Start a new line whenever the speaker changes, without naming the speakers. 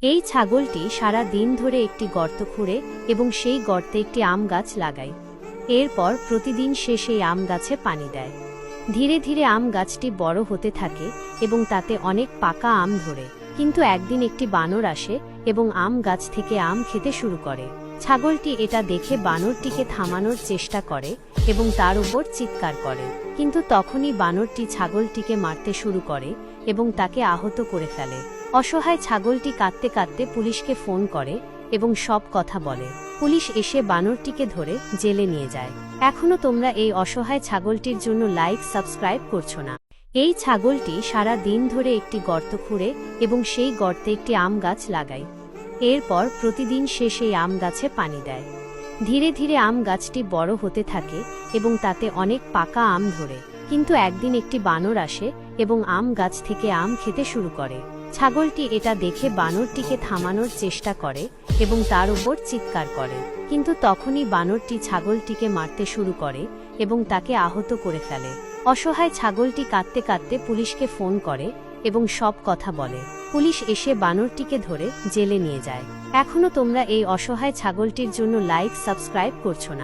এই ছাগলটি সারা দিন ধরে একটি গর্ত খুঁড়ে এবং সেই গর্তে একটি আম গাছ লাগায়। এরপর প্রতিদিন সে সেই আম গাছে পানি দেয়। ধীরে ধীরে আম গাছটি বড় হতে থাকে এবং তাতে অনেক পাকা আম ধরে। কিন্তু একদিন একটি বানর আসে এবং আম গাছ থেকে আম খেতে শুরু করে। ছাগলটি এটা দেখে বানরটিকে থামানোর চেষ্টা করে এবং তার উপর চিৎকার করে। কিন্তু তখনই বানরটি ছাগলটিকে মারতে শুরু করে এবং তাকে আহত করে ফেলে। অসহায় ছাগলটি কাঁদতে কাঁদতে পুলিশকে ফোন করে এবং সব কথা বলে। পুলিশ এসে বানরটিকে ধরে জেলে নিয়ে যায়। এখনো তোমরা এই অসহায় ছাগলটির জন্য লাইক সাবস্ক্রাইব করছো না। এই ছাগলটি সারা দিন ধরে একটি গর্ত খুঁড়ে এবং সেই গর্তে একটি আম গাছ লাগায়। এরপর প্রতিদিন সে সেই আম গাছে পানি দেয়। ধীরে ধীরে আম গাছটি বড় হতে থাকে এবং তাতে অনেক পাকা আম ধরে। কিন্তু একদিন একটি বানর আসে এবং আম গাছ থেকে আম খেতে শুরু করে। ছাগলটি এটা দেখে বানরটিকে থামানোর চেষ্টা করে এবং তার উপর চিৎকার করে। কিন্তু তখনই বানরটি ছাগলটিকে মারতে শুরু করে এবং তাকে আহত করে ফেলে। অসহায় ছাগলটি কাঁদতে কাঁদতে পুলিশকে ফোন করে এবং সব কথা বলে। পুলিশ এসে বানরটিকে ধরে জেলে নিয়ে যায়। এখনো তোমরা এই অসহায় ছাগলটির জন্য লাইক সাবস্ক্রাইব করছো না।